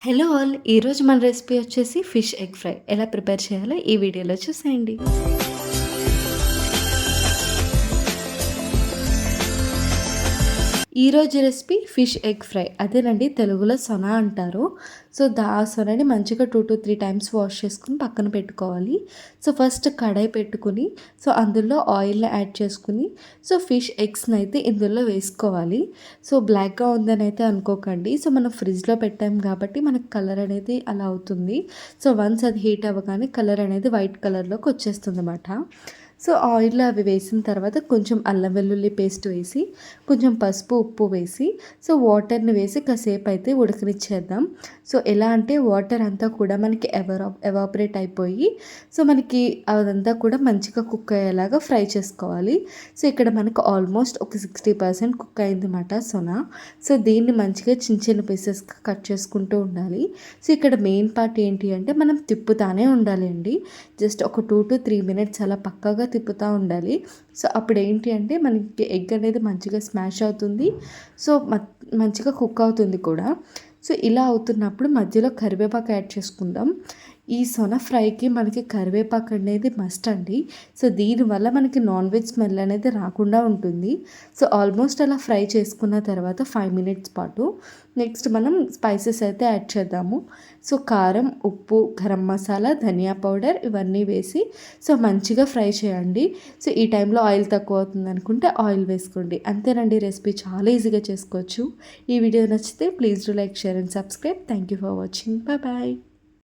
Hello all! ఈరోజు మన recipe వచ్చేసి ఫిష్ ఎగ్ ఫ్రై. ఎలా ప్రిపేర్ చేయాలో ఈ వీడియోలో చూసేయండి. ఈరోజు రెసిపీ ఫిష్ ఎగ్ ఫ్రై. అదేనండి తెలుగులో సొన అంటారు. సో, ఆ సొనని మంచిగా 2-3 టైమ్స్ వాష్ చేసుకొని పక్కన పెట్టుకోవాలి. సో, ఫస్ట్ కడాయి పెట్టుకొని, సో, అందులో ఆయిల్‌ని యాడ్ చేసుకొని, సో, ఫిష్ ఎగ్స్‌నైతే ఇందులో వేసుకోవాలి. సో, బ్లాక్‌గా ఉందని అయితే అనుకోకండి. సో, మనం ఫ్రిడ్జ్‌లో పెట్టాం కాబట్టి మనకు కలర్ అనేది అలా అవుతుంది. సో, వన్స్ అది హీట్ అవ్వగానే కలర్ అనేది వైట్ కలర్‌లోకి వచ్చేస్తుందన్నమాట. సో, ఆయిల్‌లో అవి వేసిన తర్వాత కొంచెం అల్లం వెల్లుల్లి పేస్ట్ వేసి, కొంచెం పసుపు, ఉప్పు వేసి, సో, వాటర్‌ని వేసి కాసేపు అయితే ఉడకనిచ్చేద్దాం. సో, ఎలా అంటే వాటర్ అంతా కూడా మనకి ఎవాపరేట్ అయిపోయి, సో, మనకి అదంతా కూడా మంచిగా కుక్ అయ్యేలాగా ఫ్రై చేసుకోవాలి. సో, ఇక్కడ మనకు ఆల్మోస్ట్ ఒక 60% కుక్ అయిందన్నమాట సొన. సో, దీన్ని మంచిగా చిన్న చిన్న పీసెస్‌గా కట్ చేసుకుంటూ ఉండాలి. సో, ఇక్కడ మెయిన్ పార్ట్ ఏంటి అంటే మనం తిప్పుతానే ఉండాలి అండి. జస్ట్ ఒక 2-3 మినిట్స్ అలా పక్కాగా తిప్పుతూ ఉండాలి. సో, అప్పుడు ఏంటి అంటే మనకి ఎగ్ అనేది మంచిగా స్మాష్ అవుతుంది. సో, మంచిగా కుక్ అవుతుంది కూడా. సో, ఇలా అవుతున్నప్పుడు మధ్యలో కరివేపాకు యాడ్ చేసుకుందాం. ఈ సొన ఫ్రైకి మనకి కరివేపాకు అనేది మస్ట్ అండి. సో, దీనివల్ల మనకి నాన్ వెజ్ స్మెల్ అనేది రాకుండా ఉంటుంది. సో, ఆల్మోస్ట్ అలా ఫ్రై చేసుకున్న తర్వాత 5 మినిట్స్ పాటు నెక్స్ట్ మనం స్పైసెస్ అయితే యాడ్ చేద్దాము. సో, కారం, ఉప్పు, గరం మసాలా, ధనియా పౌడర్ ఇవన్నీ వేసి సో, మంచిగా ఫ్రై చేయండి. సో, ఈ టైంలో ఆయిల్ తక్కువ అవుతుంది అనుకుంటే ఆయిల్ వేసుకోండి. అంతేనండి, రెసిపీ చాలా ఈజీగా చేసుకోవచ్చు. ఈ వీడియో నచ్చితే please do like, share and subscribe. Thank you for watching. Bye bye.